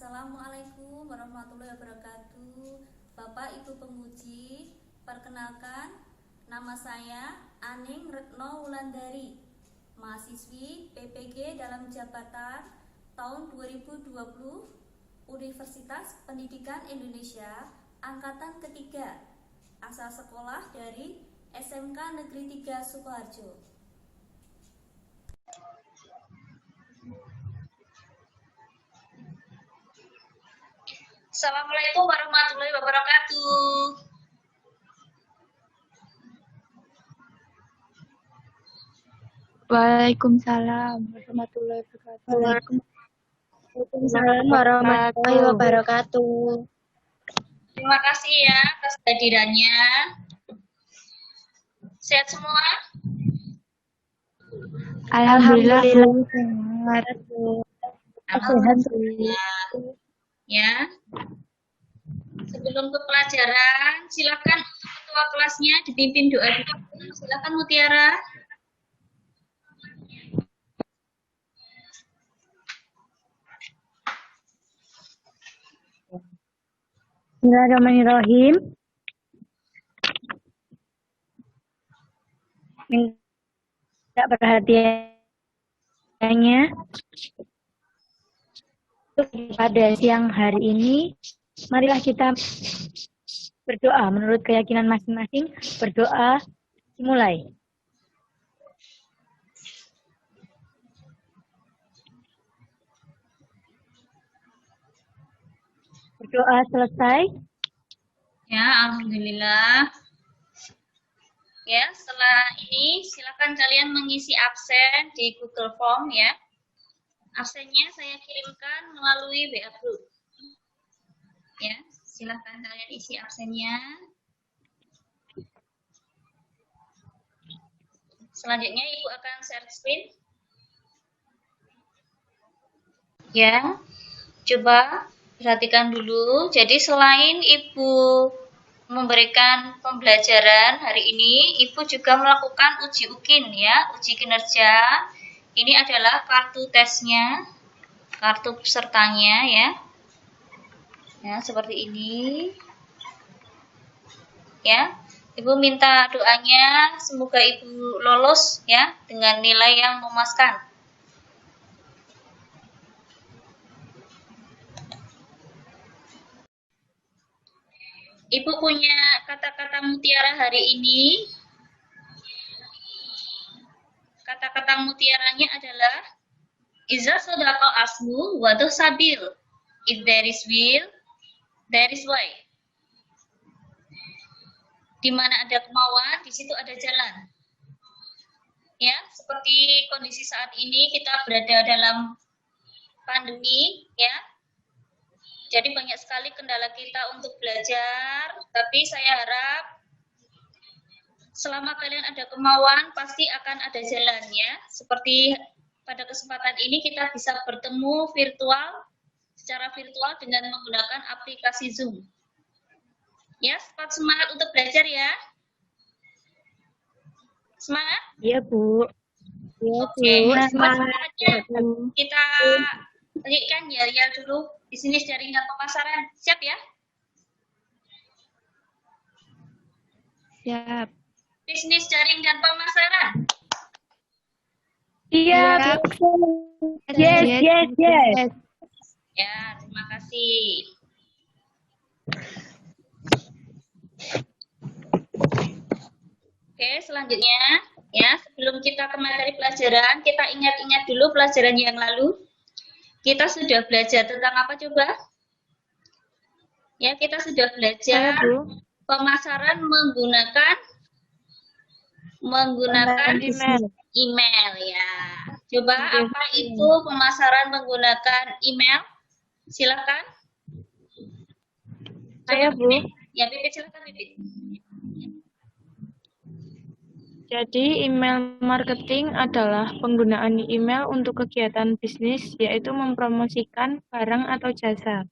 Assalamualaikum warahmatullahi wabarakatuh. Bapak Ibu penguji, perkenalkan, nama saya Aning Retno Wulandari, mahasiswi PPG dalam jabatan tahun 2020 Universitas Pendidikan Indonesia Angkatan ketiga, asal sekolah dari SMK Negeri 3 Sukoharjo. Assalamualaikum warahmatullahi wabarakatuh. Waalaikumsalam warahmatullahi wabarakatuh. Waalaikumsalam warahmatullahi wabarakatuh. Terima kasih ya atas kehadirannya. Sehat semua? Alhamdulillah. Alhamdulillah. Ya. Sebelum ke pelajaran, silakan ketua kelasnya dipimpin doa dulu. Silakan Mutiara. Bismillahirrahmanirrahim. Minta perhatiannya pada siang hari ini. Marilah kita berdoa menurut keyakinan masing-masing. Berdoa dimulai. Berdoa selesai. Ya, alhamdulillah. Ya, setelah ini silakan kalian mengisi absen di Google Form ya. Absennya saya kirimkan melalui WA Group. Ya, silakan kalian isi absennya. Selanjutnya Ibu akan share screen. Ya, coba perhatikan dulu. Jadi selain Ibu memberikan pembelajaran hari ini, Ibu juga melakukan uji UKIN ya, uji kinerja. Ini adalah kartu tesnya, kartu pesertanya ya. Ya, seperti ini. Ya. Ibu minta doanya semoga Ibu lolos ya dengan nilai yang memuaskan. Ibu punya kata-kata mutiara hari ini. Kata-kata mutiaranya adalah Iza sodaqal asmu waduh sabil. If there is will, there is way. Di mana ada kemauan, di situ ada jalan. Ya, seperti kondisi saat ini kita berada dalam pandemi, ya. Jadi banyak sekali kendala kita untuk belajar, tapi saya harap selama kalian ada kemauan, pasti akan ada jalannya. Seperti pada kesempatan ini kita bisa bertemu secara virtual dengan menggunakan aplikasi Zoom. Ya, semangat untuk belajar ya. Semangat? Iya, Bu. Iya, Oke, Bu. semangatnya kita lanjutkan ya dulu. Di sini jaringan pemasaran. Siap ya? Siap. Bisnis jaring dan pemasaran. Iya, Bu. Yes. Ya, terima kasih. Oke, selanjutnya ya, sebelum kita ke materi pelajaran, kita ingat-ingat dulu pelajaran yang lalu. Kita sudah belajar tentang apa coba? Ya, kita sudah belajar pemasaran menggunakan email ya. Coba apa itu pemasaran menggunakan email? Silakan. Saya, Bu. Ya, Pipit silakan Pipit. Jadi, email marketing adalah penggunaan email untuk kegiatan bisnis, yaitu mempromosikan barang atau jasa.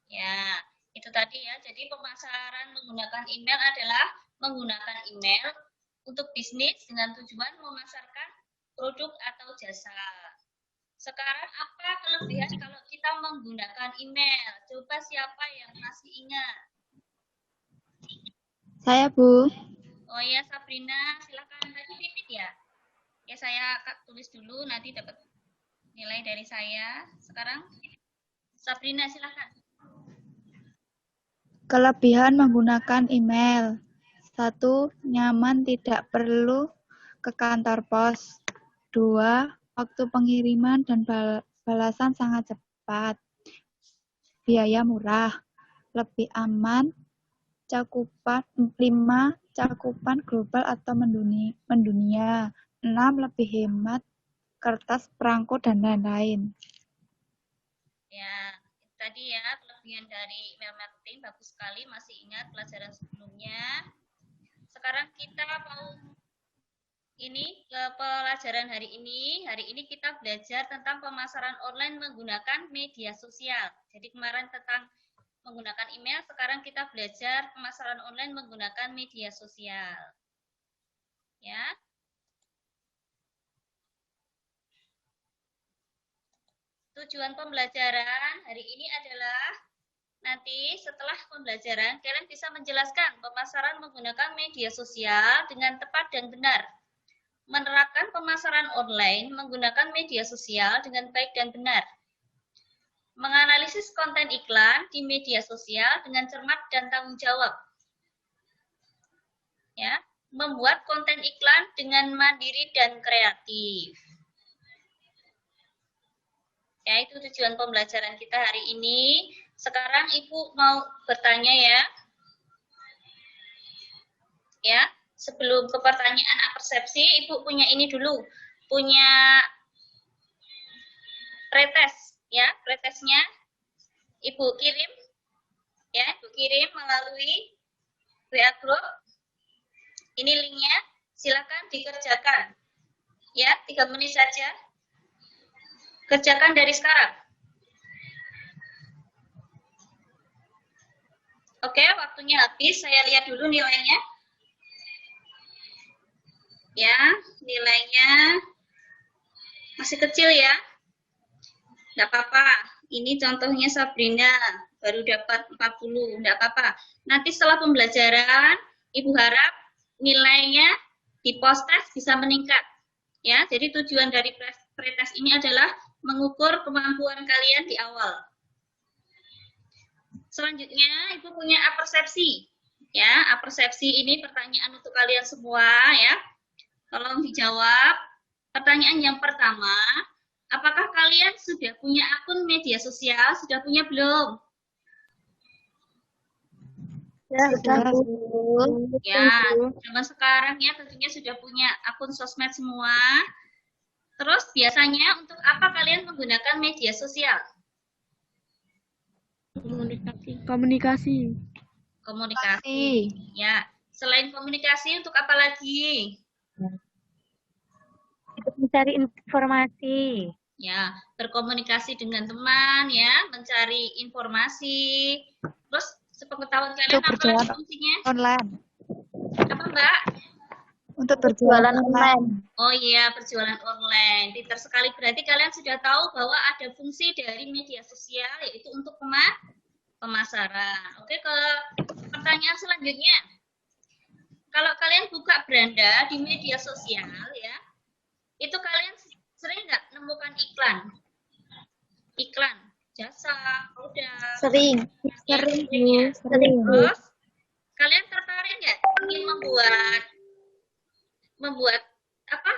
Ya, itu tadi ya. Jadi pemasaran menggunakan email adalah menggunakan email untuk bisnis dengan tujuan memasarkan produk atau jasa. Sekarang apa kelebihan kalau kita menggunakan email. Coba siapa yang masih ingat? Saya, Bu. Oh ya, Sabrina, silakan tadi Pipit ya. Ya, saya tulis dulu, nanti dapat nilai dari saya. Sekarang Sabrina, silakan. Kelebihan menggunakan email. 1. Nyaman, tidak perlu ke kantor pos. 2. Waktu pengiriman dan balasan sangat cepat. Biaya murah. Lebih aman. Cakupan 5. Cakupan global atau mendunia. 6. Lebih hemat. Kertas, perangko, dan lain-lain. Ya, tadi ya kelebihan dari email marketing bagus sekali, masih ingat pelajaran sebelumnya. Sekarang kita mau ini ke pelajaran hari ini. Hari ini kita belajar tentang pemasaran online menggunakan media sosial. Jadi kemarin tentang menggunakan email, sekarang kita belajar pemasaran online menggunakan media sosial. Ya. Tujuan pembelajaran hari ini adalah nanti setelah pembelajaran kalian bisa menjelaskan pemasaran menggunakan media sosial dengan tepat dan benar. Menerapkan pemasaran online menggunakan media sosial dengan baik dan benar. Menganalisis konten iklan di media sosial dengan cermat dan tanggung jawab. Ya, membuat konten iklan dengan mandiri dan kreatif. Ya, itu tujuan pembelajaran kita hari ini. Sekarang Ibu mau bertanya ya. Ya, sebelum ke pertanyaan persepsi, Ibu punya ini dulu. Punya pretest, ya. Pretestnya Ibu kirim. Ya, Ibu kirim melalui WA Group. Ini linknya, silakan dikerjakan. Ya, 3 menit saja. Kerjakan dari sekarang. Oke, waktunya habis. Saya lihat dulu nilainya. Ya, nilainya masih kecil ya. Nggak apa-apa. Ini contohnya Sabrina. Baru dapat 40. Nggak apa-apa. Nanti setelah pembelajaran, Ibu harap nilainya di post-test bisa meningkat. Ya, jadi tujuan dari pretest ini adalah mengukur kemampuan kalian di awal. Selanjutnya, Ibu punya apersepsi. Ya, apersepsi ini pertanyaan untuk kalian semua ya. Tolong dijawab. Pertanyaan yang pertama, apakah kalian sudah punya akun media sosial? Sudah punya belum? Ya, sudah, Bu. Ya, zaman sekarang ya tentunya sudah punya akun sosmed semua. Terus biasanya untuk apa kalian menggunakan media sosial? Komunikasi. Komunikasi. Ya, selain komunikasi untuk apa lagi? Untuk mencari informasi. Ya, berkomunikasi dengan teman ya, mencari informasi. Terus sepengetahuan kalian apa lagi fungsinya? Online. Apa, Mbak? Untuk Jualan online. Oh iya, perjualan online. Pintar sekali. Berarti kalian sudah tahu bahwa ada fungsi dari media sosial, yaitu untuk pemasaran. Oke, ke pertanyaan selanjutnya. Kalau kalian buka beranda di media sosial, ya, itu kalian sering nggak nemukan iklan? Iklan, jasa, produk. Sering. Ya, Sering, sering ya. Bu. Sering, Bu. Terus, kalian tertarik nggak ingin membuat apa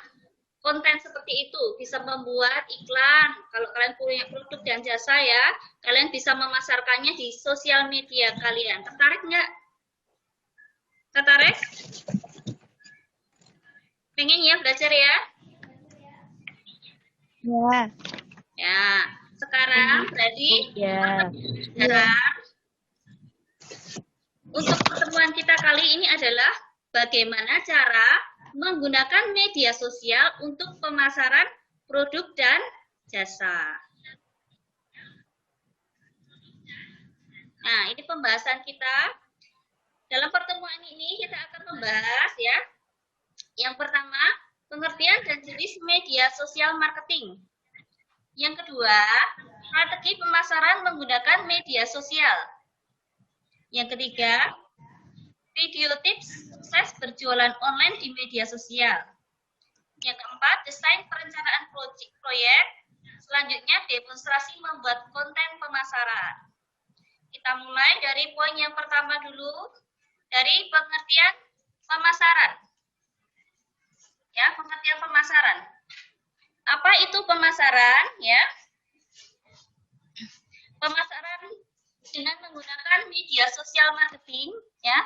konten seperti itu, bisa membuat iklan. Kalau kalian punya produk dan jasa ya, kalian bisa memasarkannya di sosial media kalian. Tertarik nggak? Tertarik? Pengen ya belajar ya? Ya. Ya, sekarang berarti Ya. pembelajaran untuk pertemuan kita kali ini adalah bagaimana cara menggunakan media sosial untuk pemasaran produk dan jasa. Nah, ini pembahasan kita. Dalam pertemuan ini kita akan membahas ya. Yang pertama, pengertian dan jenis media sosial marketing. Yang kedua, Strategi pemasaran menggunakan media sosial. Yang ketiga, video tips sukses berjualan online di media sosial. Yang keempat, desain perencanaan proyek. Selanjutnya, demonstrasi membuat konten pemasaran. Kita mulai dari poin yang pertama dulu, dari pengertian pemasaran. Ya, pengertian pemasaran. Apa itu pemasaran? Ya, pemasaran dengan menggunakan media sosial marketing, ya.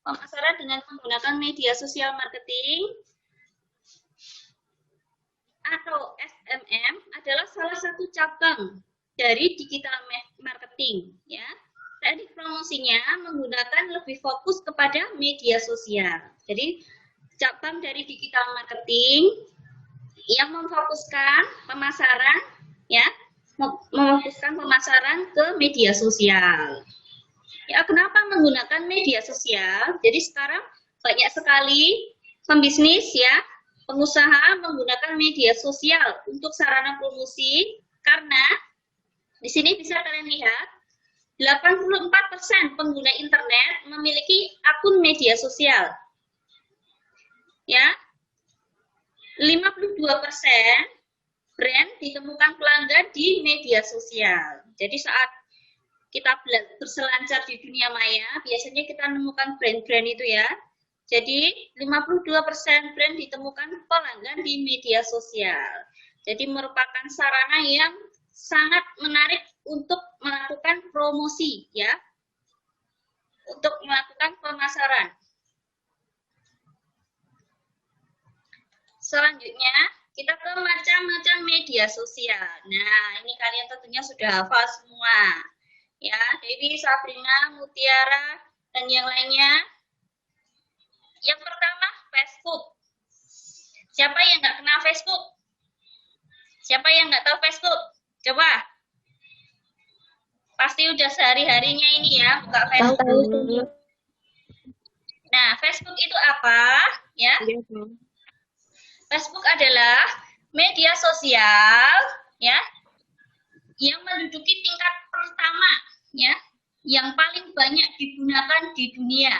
Pemasaran dengan menggunakan media sosial marketing atau SMM adalah salah satu cabang dari digital marketing, ya. Teknik promosinya menggunakan lebih fokus kepada media sosial. Jadi cabang dari digital marketing yang memfokuskan pemasaran, ya, memfokuskan pemasaran ke media sosial. Ya, kenapa menggunakan media sosial? Jadi sekarang banyak sekali pembisnis, ya, pengusaha menggunakan media sosial untuk sarana promosi, karena di sini bisa kalian lihat 84% pengguna internet memiliki akun media sosial. Ya. 52% brand ditemukan pelanggan di media sosial. Jadi saat kita berselancar di dunia maya, biasanya kita menemukan brand-brand itu, ya. Jadi 52% brand ditemukan pelanggan di media sosial. Jadi merupakan sarana yang sangat menarik untuk melakukan promosi, ya. Untuk melakukan pemasaran. Selanjutnya, kita ke macam-macam media sosial. Nah, ini kalian tentunya sudah hafal semua. Ya, jadi Sabrina, Mutiara, dan yang lainnya. Yang pertama, Facebook. Siapa yang nggak kenal Facebook? Siapa yang nggak tahu Facebook? Coba. Pasti udah sehari-harinya ini ya, buka Facebook. Nah, Facebook itu apa? Ya. Facebook adalah media sosial, ya, yang menduduki tingkat pertama, ya, yang paling banyak digunakan di dunia.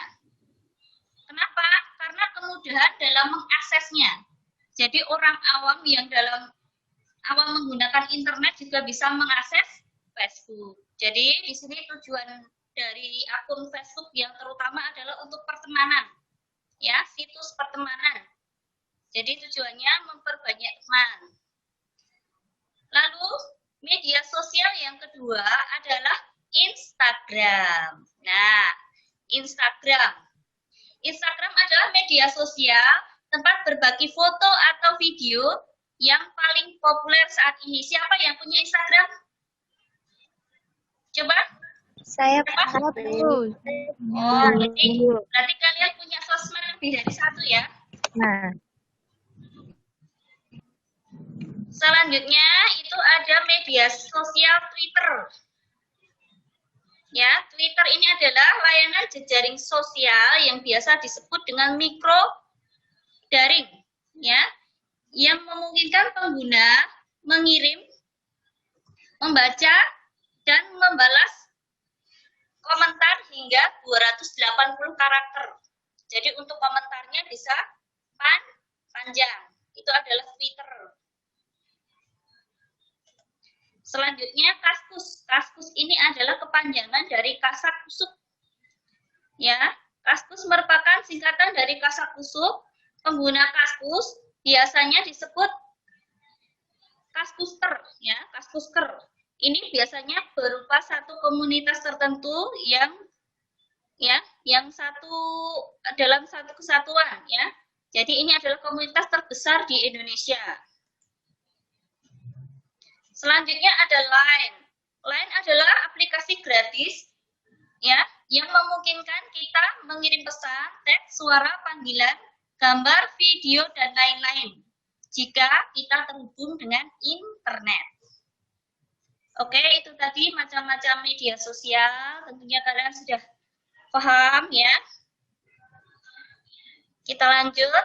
Kenapa? Karena kemudahan dalam mengaksesnya. Jadi orang awam yang awam menggunakan internet juga bisa mengakses Facebook. Jadi di sini tujuan dari akun Facebook yang terutama adalah untuk pertemanan, ya, situs pertemanan. Jadi tujuannya memperbanyak teman. Lalu media sosial yang kedua adalah Instagram. Nah, Instagram adalah media sosial tempat berbagi foto atau video yang paling populer saat ini. Siapa yang punya Instagram? Coba. Saya Oh, berarti kalian punya sosmed lebih dari satu, ya? Nah, selanjutnya itu ada media sosial Twitter. Ya, Twitter ini adalah layanan jejaring sosial yang biasa disebut dengan mikro daring, ya, yang memungkinkan pengguna mengirim, membaca, dan membalas komentar hingga 280 karakter. Jadi untuk komentarnya bisa panjang. Itu adalah Twitter. Selanjutnya Kaskus. Kaskus ini adalah kepanjangan dari Kasakusuk. Ya, Kaskus merupakan singkatan dari Kasakusuk. Pengguna Kaskus biasanya disebut Kaskusker, ya, Kaskusker. Ini biasanya berupa satu komunitas tertentu yang dalam satu kesatuan, ya. Jadi ini adalah komunitas terbesar di Indonesia. Selanjutnya ada Line. Line adalah aplikasi gratis, ya, yang memungkinkan kita mengirim pesan, teks, suara, panggilan, gambar, video, dan lain-lain jika kita terhubung dengan internet. Oke, itu tadi macam-macam media sosial. Tentunya kalian sudah paham, ya. Kita lanjut.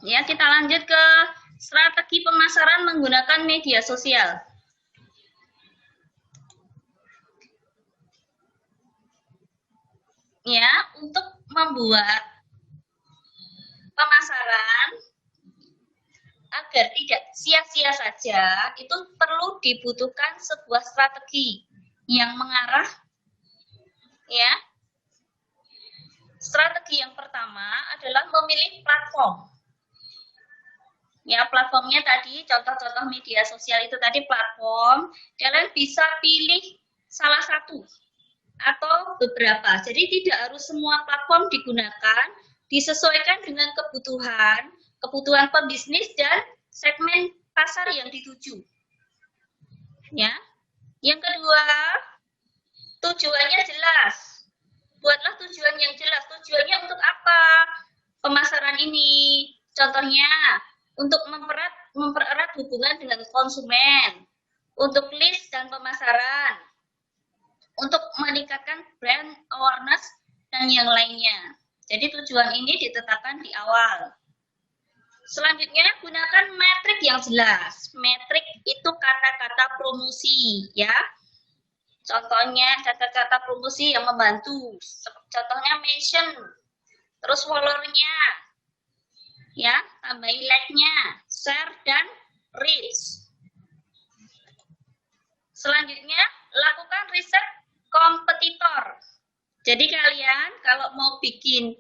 Ya, kita lanjut ke strategi pemasaran menggunakan media sosial. Ya, untuk membuat pemasaran agar tidak sia-sia saja, itu perlu dibutuhkan sebuah strategi yang mengarah, ya. Strategi yang pertama adalah memilih platform. Ya, platformnya tadi, contoh-contoh media sosial itu tadi platform, kalian bisa pilih salah satu atau beberapa. Jadi tidak harus semua platform digunakan, disesuaikan dengan kebutuhan pebisnis dan segmen pasar yang dituju. Ya. Yang kedua, tujuannya jelas. Buatlah tujuan yang jelas. Tujuannya untuk apa pemasaran ini? Contohnya, untuk mempererat hubungan dengan konsumen, untuk list dan pemasaran, untuk meningkatkan brand awareness, dan yang lainnya. Jadi tujuan ini ditetapkan di awal. Selanjutnya, gunakan metrik yang jelas. Metrik itu kata-kata promosi, ya. Contohnya kata-kata promosi yang membantu. Contohnya mention, terus followernya, ya, tambahin like-nya, share dan reach. Selanjutnya, lakukan riset kompetitor. Jadi kalian kalau mau bikin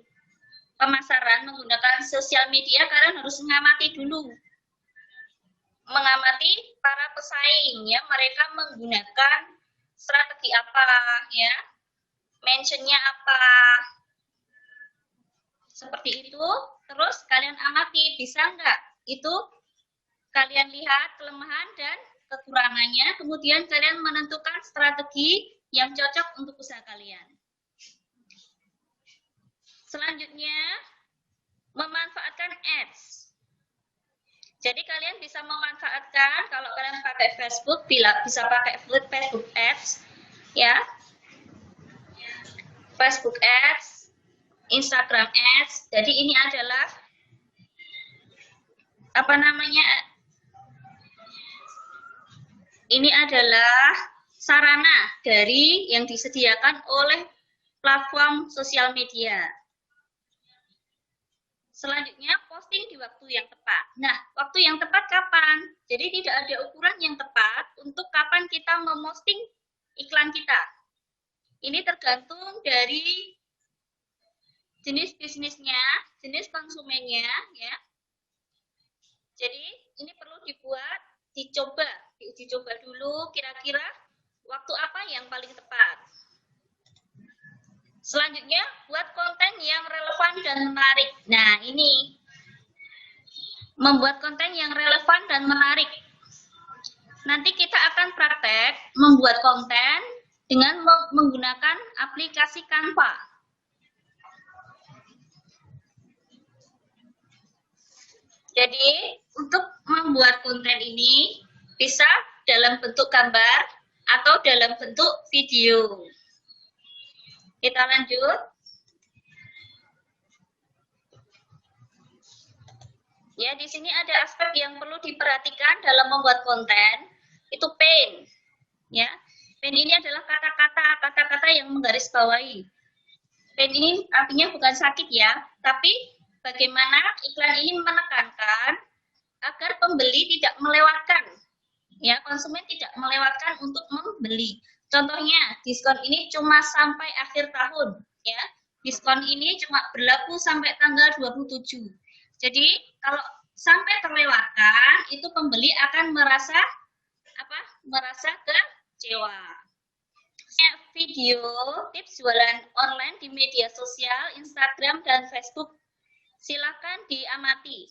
pemasaran menggunakan sosial media, kalian harus mengamati dulu. Mengamati para pesaing, ya, mereka menggunakan strategi apa, ya, mentionnya apa, seperti itu. Terus kalian amati, bisa nggak itu kalian lihat kelemahan dan kekurangannya, kemudian kalian menentukan strategi yang cocok untuk usaha kalian. Selanjutnya, memanfaatkan ads. Jadi kalian bisa memanfaatkan, kalau kalian pakai Facebook, bisa pakai Facebook Ads, ya, Facebook Ads, Instagram Ads. Jadi ini adalah ini adalah sarana dari yang disediakan oleh platform sosial media. Selanjutnya, posting di waktu yang tepat. Nah, waktu yang tepat kapan? Jadi tidak ada ukuran yang tepat untuk kapan kita memposting iklan kita. Ini tergantung dari jenis bisnisnya, jenis konsumennya, ya. Jadi ini perlu diuji coba dulu kira-kira waktu apa yang paling tepat. Selanjutnya, buat konten yang relevan dan menarik. Nah, ini membuat konten yang relevan dan menarik. Nanti kita akan praktek membuat konten dengan menggunakan aplikasi Canva. Jadi, untuk membuat konten ini bisa dalam bentuk gambar atau dalam bentuk video. Kita lanjut. Ya, di sini ada aspek yang perlu diperhatikan dalam membuat konten. Itu pain. Ya, pain ini adalah kata-kata yang menggarisbawahi. Pain ini artinya bukan sakit, ya, tapi bagaimana iklan ini menekankan agar pembeli tidak melewatkan, ya, konsumen tidak melewatkan untuk membeli. Contohnya, diskon ini cuma sampai akhir tahun, ya. Diskon ini cuma berlaku sampai tanggal 27. Jadi, kalau sampai terlewatkan, itu pembeli akan merasa kecewa. Video tips jualan online di media sosial, Instagram dan Facebook. Silakan diamati.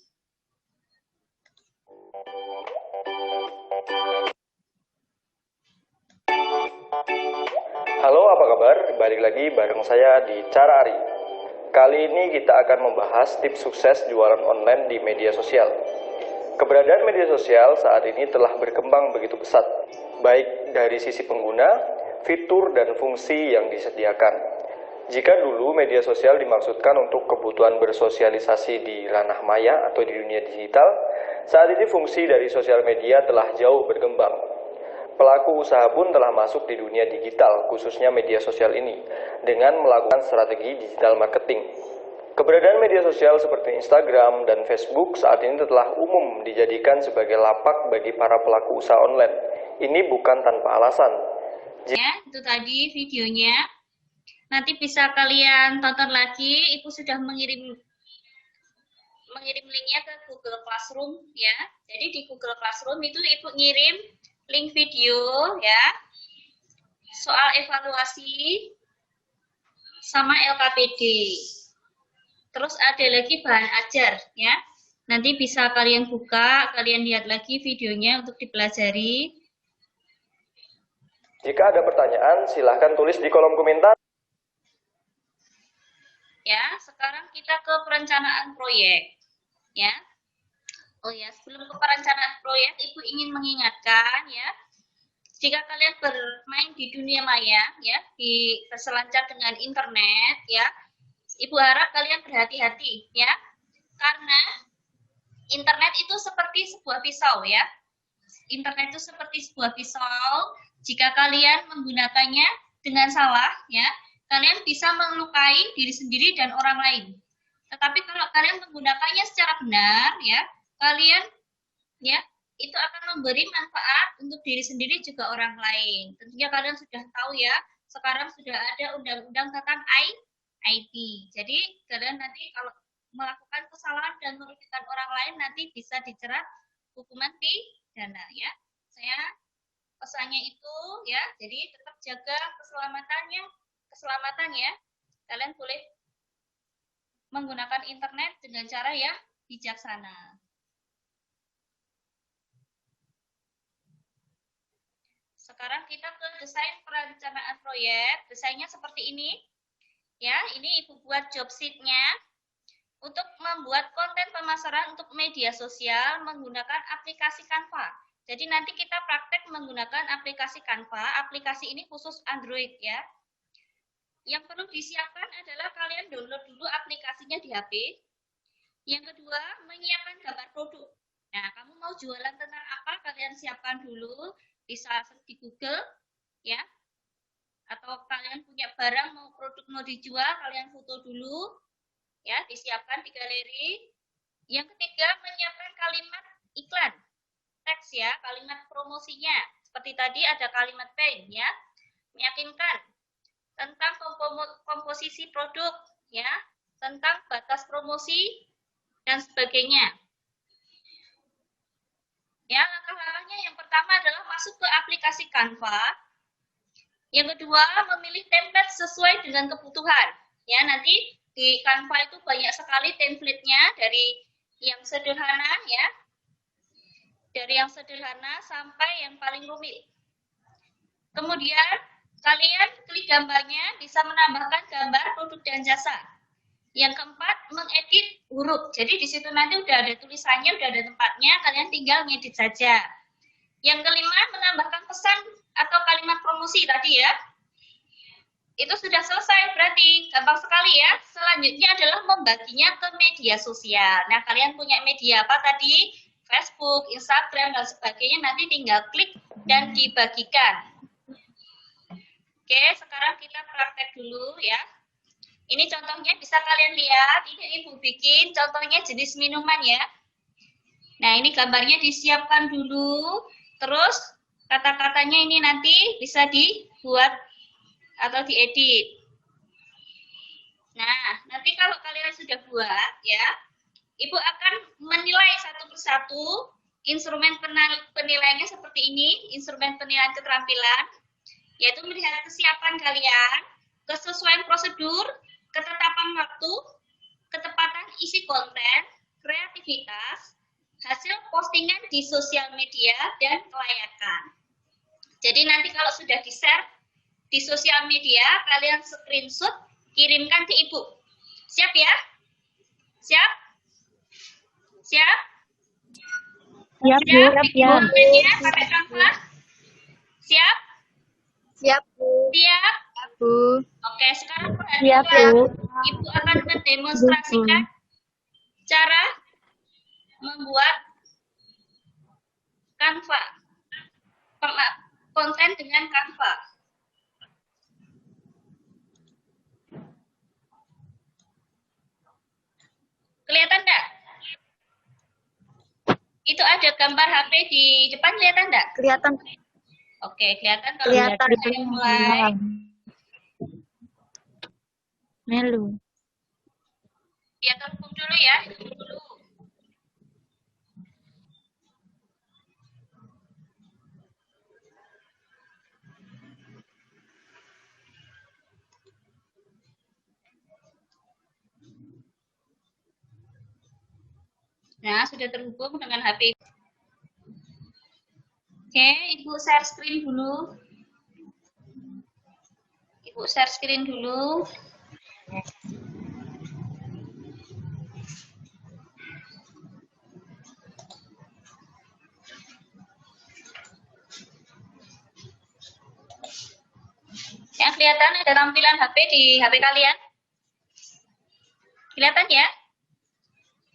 Halo, apa kabar? Balik lagi bareng saya di Cara Ari. Kali ini kita akan membahas tips sukses jualan online di media sosial. Keberadaan media sosial saat ini telah berkembang begitu pesat, baik dari sisi pengguna, fitur dan fungsi yang disediakan. Jika dulu media sosial dimaksudkan untuk kebutuhan bersosialisasi di ranah maya atau di dunia digital, saat ini fungsi dari sosial media telah jauh berkembang. Pelaku usaha pun telah masuk di dunia digital, khususnya media sosial ini, dengan melakukan strategi digital marketing. Keberadaan media sosial seperti Instagram dan Facebook saat ini telah umum dijadikan sebagai lapak bagi para pelaku usaha online. Ini bukan tanpa alasan. Ya, itu tadi videonya. Nanti bisa kalian tonton lagi. Ibu sudah mengirim linknya ke Google Classroom ya. Jadi di Google Classroom itu Ibu ngirim link video ya. Soal evaluasi sama LKPD. Terus ada lagi bahan ajar ya. Nanti bisa kalian buka, kalian lihat lagi videonya untuk dipelajari. Jika ada pertanyaan, silahkan tulis di kolom komentar. Ya, sekarang kita ke perencanaan proyek. Ya. Oh ya, sebelum ke perencanaan proyek, Ibu ingin mengingatkan ya, jika kalian bermain di dunia maya ya, berselancar dengan internet ya, Ibu harap kalian berhati-hati ya. Karena internet itu seperti sebuah pisau ya. Internet itu seperti sebuah pisau, jika kalian menggunakannya dengan salah ya, kalian bisa melukai diri sendiri dan orang lain. Tetapi kalau kalian menggunakannya secara benar, ya, kalian, ya, itu akan memberi manfaat untuk diri sendiri juga orang lain. Tentunya kalian sudah tahu ya, sekarang sudah ada undang-undang tentang IT. Jadi kalian nanti kalau melakukan kesalahan dan merugikan orang lain nanti bisa dijerat hukuman pidana ya. Saya pesannya itu ya, jadi tetap jaga keselamatan ya. Kalian boleh menggunakan internet dengan cara yang bijaksana. Sekarang kita ke desain perencanaan proyek. Desainnya seperti ini. Ya, ini Ibu buat job sheet-nya untuk membuat konten pemasaran untuk media sosial menggunakan aplikasi Canva. Jadi nanti kita praktek menggunakan aplikasi Canva. Aplikasi ini khusus Android ya. Yang perlu disiapkan adalah kalian download dulu aplikasinya di HP. Yang kedua, menyiapkan gambar produk. Nah, kamu mau jualan tentang apa? Kalian siapkan dulu. Bisa di Google, ya. Atau kalian punya barang, produk mau dijual, kalian foto dulu. Ya, disiapkan di galeri. Yang ketiga, menyiapkan kalimat iklan. Teks ya, kalimat promosinya. Seperti tadi ada kalimat bank ya. Meyakinkan tentang komposisi produk ya, tentang batas promosi dan sebagainya. Ya, langkah-langkahnya yang pertama adalah masuk ke aplikasi Canva. Yang kedua, memilih template sesuai dengan kebutuhan. Ya, nanti di Canva itu banyak sekali template-nya dari yang sederhana ya. Dari yang sederhana sampai yang paling rumit. Kemudian kalian klik gambarnya, bisa menambahkan gambar produk dan jasa. Yang keempat, mengedit huruf. Jadi di situ nanti udah ada tulisannya, udah ada tempatnya, kalian tinggal ngedit saja. Yang kelima, menambahkan pesan atau kalimat promosi tadi ya. Itu sudah selesai berarti, gampang sekali ya. Selanjutnya adalah membaginya ke media sosial. Nah, kalian punya media apa tadi? Facebook, Instagram, dan sebagainya, nanti tinggal klik dan dibagikan. Oke, sekarang kita praktek dulu ya. Ini contohnya bisa kalian lihat, ini Ibu bikin contohnya jenis minuman ya. Nah, ini gambarnya disiapkan dulu, terus kata-katanya ini nanti bisa dibuat atau diedit. Nah, nanti kalau kalian sudah buat ya, Ibu akan menilai satu persatu. Instrumen penilaiannya seperti ini, instrumen penilaian keterampilan, yaitu melihat kesiapan kalian, kesesuaian prosedur, ketetapan waktu, ketepatan isi konten, kreativitas, hasil postingan di sosial media, dan kelayakan. Jadi nanti kalau sudah di-share di sosial media, kalian screenshot, kirimkan ke Ibu. Siap ya? Siap? Siap? Siap, Bu. Siap, dokumennya pakai Canva? Siap? Siap, Bu. Siap? Bu. Oke. Oke, sekarang Iya, perhatikan. Bu. Ibu akan mendemonstrasikan cara membuat Canva, konten dengan Canva. Kelihatan enggak? Itu ada gambar HP di depan, kelihatan enggak? Kelihatan. Oke, kelihatan. Kalau Kelihatan. saya mulai. Melu. Ya, terhubung dulu ya. Dulu. Nah, sudah terhubung dengan HP. Oke, Ibu share screen dulu. Ibu share screen dulu. Yang kelihatan ada tampilan HP di HP kalian? Kelihatan ya?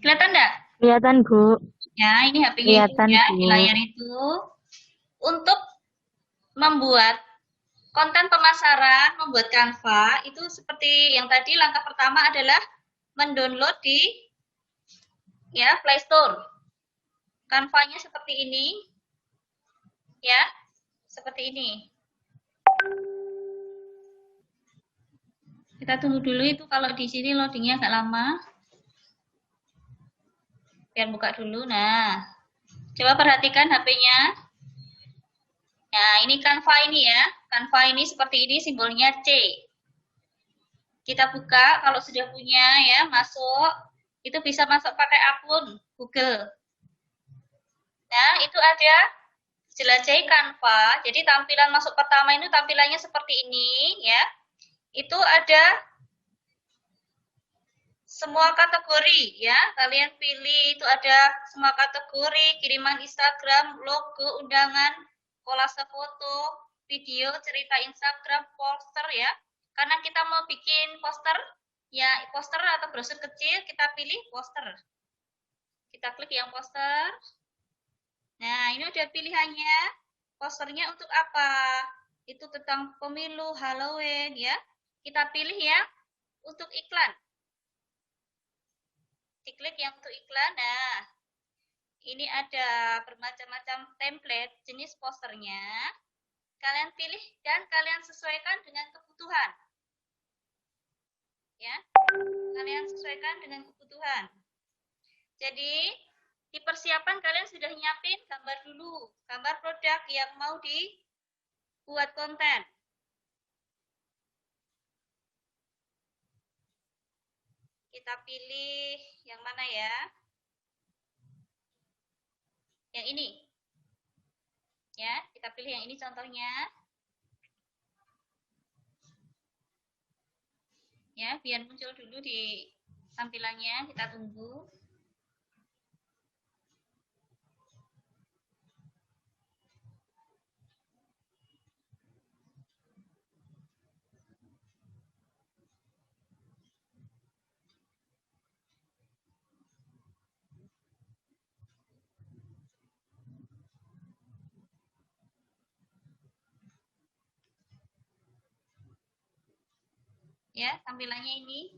Kelihatan enggak? Kelihatan, Bu. Ya, ini HP-nya itu Kelihatan, ya, Bu. di layar itu. Untuk membuat konten pemasaran, membuat Canva, itu seperti yang tadi, langkah pertama adalah mendownload di ya Play Store. Canva-nya seperti ini. Ya, seperti ini. Kita tunggu dulu, itu kalau di sini loadingnya agak lama. Biar buka dulu. Nah, coba perhatikan HP-nya. Nah, ini Canva ini ya. Canva ini seperti ini, simbolnya C. Kita buka, kalau sudah punya ya, masuk. Itu bisa masuk pakai akun Google. Nah, itu ada jelajahi Canva. Jadi tampilan masuk pertama ini tampilannya seperti ini ya. Itu ada semua kategori ya, kalian pilih, itu ada semua kategori, kiriman Instagram, logo, undangan, kolase foto, video, cerita Instagram, poster ya. Karena kita mau bikin poster, ya poster atau brosur kecil, kita pilih poster. Kita klik yang poster. Nah, ini udah pilihannya. Posternya untuk apa? Itu tentang pemilu, Halloween ya. Kita pilih ya untuk iklan. Diklik yang untuk iklan. Nah, ini ada bermacam-macam template jenis posternya. Kalian pilih dan kalian sesuaikan dengan kebutuhan. Ya, kalian sesuaikan dengan kebutuhan. Jadi, di persiapan kalian sudah nyiapin gambar dulu, gambar produk yang mau dibuat konten. Kita pilih yang mana ya? Yang ini. Ya, kita pilih yang ini contohnya. Ya, biar muncul dulu di tampilannya, kita tunggu. Ya, tampilannya ini.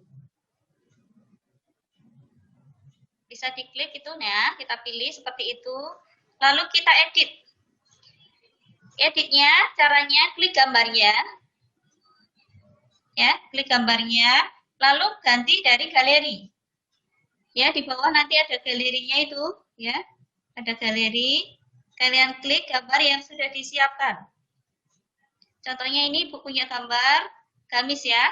Bisa diklik itu, nah, kita pilih seperti itu. Lalu kita edit. Editnya, caranya klik gambarnya. Ya, klik gambarnya. Lalu ganti dari galeri. Ya, di bawah nanti ada galerinya itu, ya. Ada galeri. Kalian klik gambar yang sudah disiapkan. Contohnya ini bukunya gambar gamis ya.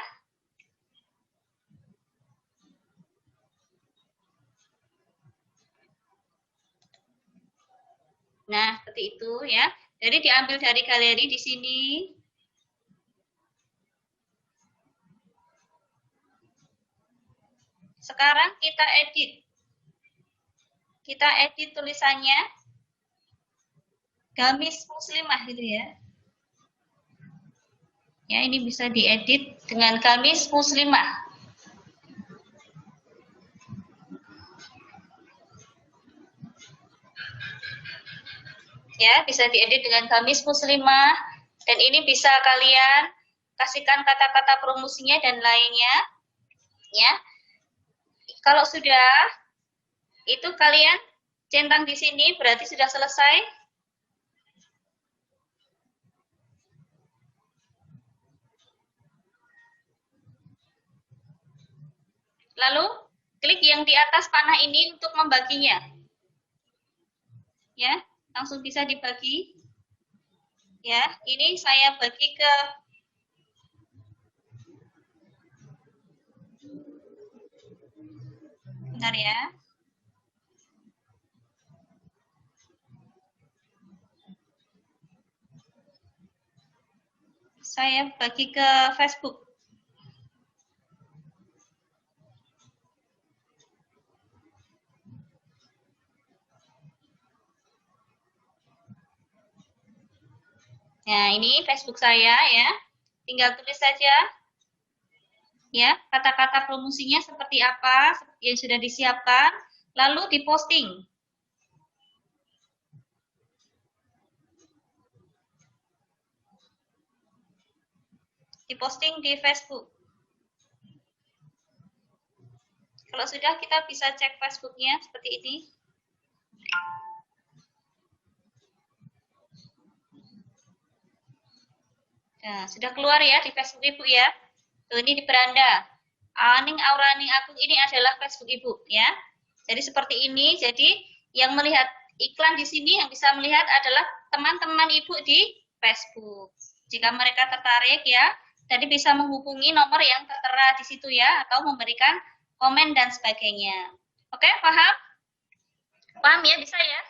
Nah, seperti itu ya. Jadi diambil dari galeri di sini. Sekarang kita edit. Kita edit tulisannya gamis muslimah gitu ya. Ya, ini bisa diedit dengan Kamis Muslimah. Ya, bisa diedit dengan Kamis Muslimah, dan ini bisa kalian kasihkan kata-kata promosinya dan lainnya. Ya, kalau sudah itu kalian centang di sini, berarti sudah selesai. Lalu klik yang di atas panah ini untuk membaginya. Ya, langsung bisa dibagi. Ya, ini saya bagi ke bentar ya. Saya bagi ke Facebook. Nah, ini Facebook saya ya. Tinggal tulis saja ya, kata-kata promosinya seperti apa yang sudah disiapkan, lalu diposting. Diposting di Facebook. Kalau sudah, kita bisa cek Facebooknya seperti ini. Nah, sudah keluar ya di Facebook Ibu ya. Tuh, ini di beranda. Aning Auraning Agung ini adalah Facebook Ibu ya. Jadi seperti ini. Jadi yang melihat iklan di sini, yang bisa melihat adalah teman-teman Ibu di Facebook. Jika mereka tertarik ya, jadi bisa menghubungi nomor yang tertera di situ ya, atau memberikan komen dan sebagainya. Oke, paham? Paham ya, bisa ya?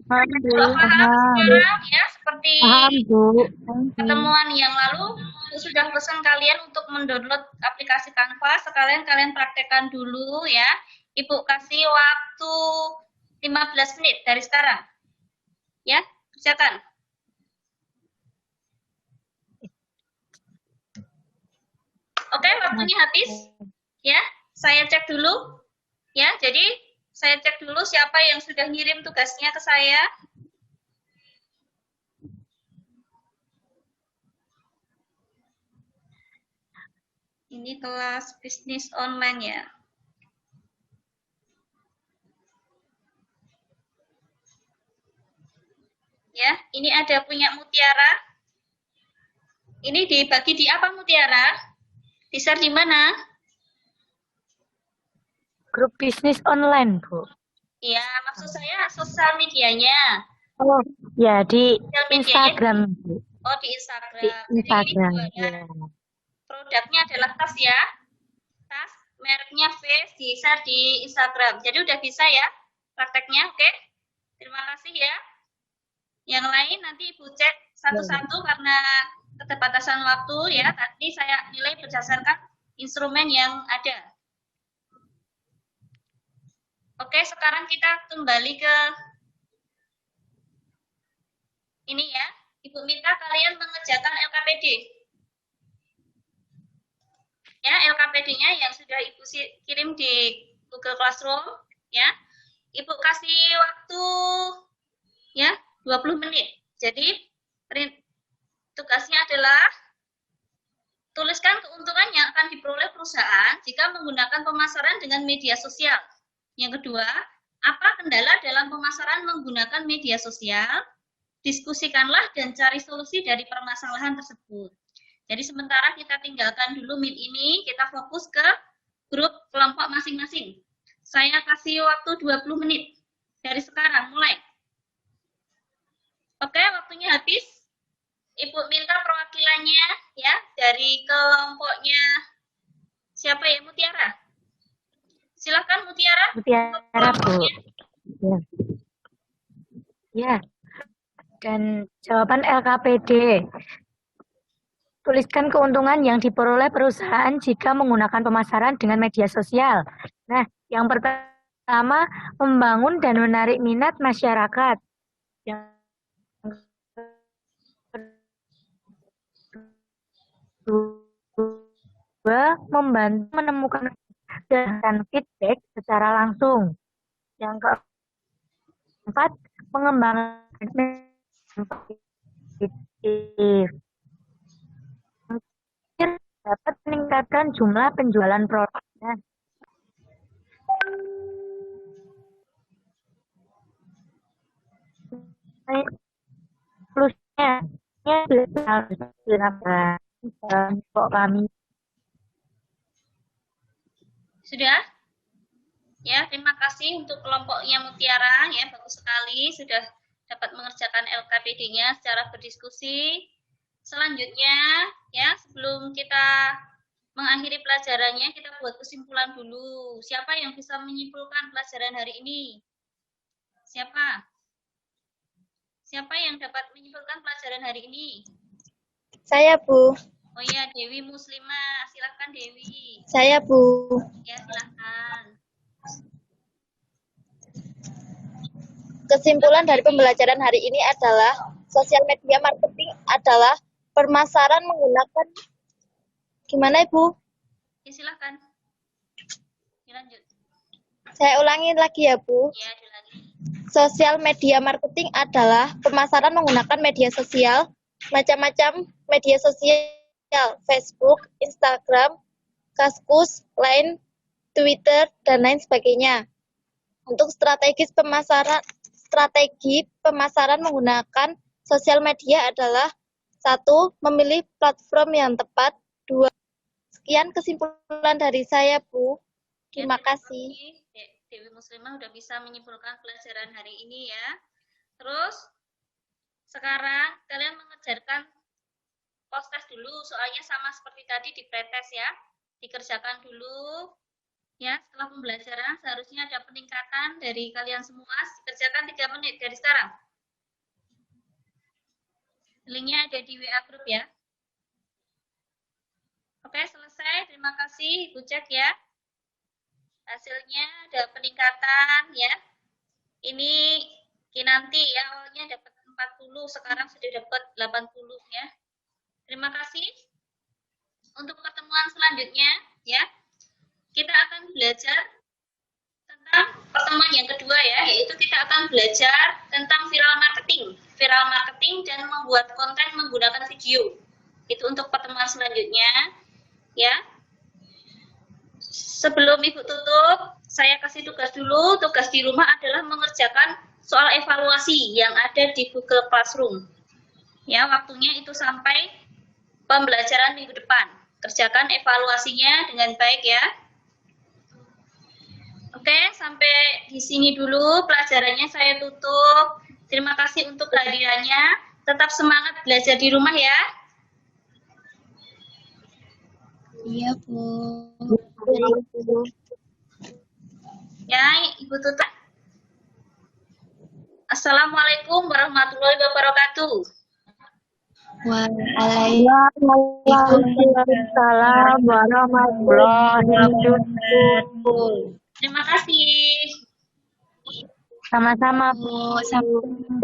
Paham, Bu. Kalau paham sekarang ya, seperti Paham, Bu. pertemuan yang lalu, sudah pesan kalian untuk mendownload aplikasi Canva, sekalian kalian praktekkan dulu ya. Ibu kasih waktu 15 menit dari sekarang. Ya, kerjakan. Oke, waktunya habis. Ya, saya cek dulu. Ya, jadi saya cek dulu siapa yang sudah ngirim tugasnya ke saya. Ini kelas bisnis online ya. Ya, ini ada punya Mutiara. Ini dibagi di apa Mutiara? Di-share di mana? Grup bisnis online, Bu. Iya, maksud saya sosial medianya. Oh, ya di Sosial medianya Instagram, Bu. Oh, di Instagram. Di Instagram, Jadi ini ya. produknya adalah tas ya. Tas, mereknya Face, di-share di Instagram. Jadi udah bisa ya prakteknya, oke? Terima kasih ya. Yang lain nanti Ibu cek satu-satu karena keterbatasan waktu ya. Tadi saya nilai berdasarkan instrumen yang ada. Oke, sekarang kita kembali ke ini ya. Ibu minta kalian mengerjakan LKPD. Ya, LKPD-nya yang sudah Ibu kirim di Google Classroom ya. Ibu kasih waktu ya 20 menit. Jadi tugasnya adalah tuliskan keuntungan yang akan diperoleh perusahaan jika menggunakan pemasaran dengan media sosial. Yang kedua, apa kendala dalam pemasaran menggunakan media sosial? Diskusikanlah dan cari solusi dari permasalahan tersebut. Jadi sementara kita tinggalkan dulu Meet ini, kita fokus ke grup kelompok masing-masing. Saya kasih waktu 20 menit dari sekarang, mulai. Oke, waktunya habis. Ibu minta perwakilannya ya dari kelompoknya siapa ya, Mutiara? Silakan Mutiara. Mutiara, Bu. Ya. Ya. Dan jawaban LKPD. Tuliskan keuntungan yang diperoleh perusahaan jika menggunakan pemasaran dengan media sosial. Nah, yang pertama, membangun dan menarik minat masyarakat. Yang Dua, membantu menemukan dan feedback secara langsung. Yang keempat, mengembangkan positif. Dapat meningkatkan jumlah penjualan produknya. Plusnya, harus dilakukan kok kami. Sudah? Ya, terima kasih untuk kelompoknya Mutiara, ya bagus sekali sudah dapat mengerjakan LKPD-nya secara berdiskusi. Selanjutnya, ya sebelum kita mengakhiri pelajarannya, kita buat kesimpulan dulu. Siapa yang bisa menyimpulkan pelajaran hari ini? Siapa? Siapa yang dapat menyimpulkan pelajaran hari ini? Saya, Bu. Oh iya, Dewi Muslimah. Silakan Dewi. Saya, Bu. Ya, silakan. Kesimpulan dari pembelajaran hari ini adalah sosial media marketing adalah pemasaran menggunakan gimana, Ibu? Ya, silakan. Lanjut. Saya ulangi lagi ya, Bu. Ya, diulangi. Sosial media marketing adalah pemasaran menggunakan media sosial, macam-macam media sosial, Facebook, Instagram, Kaskus, Line, Twitter, dan lain sebagainya. Untuk strategi pemasaran menggunakan sosial media adalah 1. Memilih platform yang tepat. 2. Sekian kesimpulan dari saya, Bu. Terima kasih. Dewi Muslimah udah bisa menyimpulkan pelajaran hari ini ya. Terus sekarang kalian mengerjakan post-test dulu, soalnya sama seperti tadi di pretest ya. Dikerjakan dulu. Ya, setelah pembelajaran seharusnya ada peningkatan dari kalian semua. Kerjakan 3 menit dari sekarang. Linknya ada di WA group ya. Oke, selesai. Terima kasih. Ibu cek ya. Hasilnya ada peningkatan ya. Ini Kinanti ya, awalnya dapat 40, sekarang sudah dapat 80 ya. Terima kasih. Untuk pertemuan selanjutnya ya. Kita akan belajar tentang pertemuan yang kedua ya, yaitu kita akan belajar tentang viral marketing dan membuat konten menggunakan video. Itu untuk pertemuan selanjutnya ya. Sebelum Ibu tutup, saya kasih tugas dulu. Tugas di rumah adalah mengerjakan soal evaluasi yang ada di Google Classroom. Ya, waktunya itu sampai pembelajaran minggu depan. Kerjakan evaluasinya dengan baik ya. Oke, sampai di sini dulu pelajarannya saya tutup. Terima kasih untuk kehadirannya. Tetap semangat belajar di rumah ya. Iya, Bu. Ya, Ibu tutup. Assalamualaikum warahmatullahi wabarakatuh. Waalaikumsalam warahmatullahi wabarakatuh. Terima kasih. Sama-sama, Bu, sampai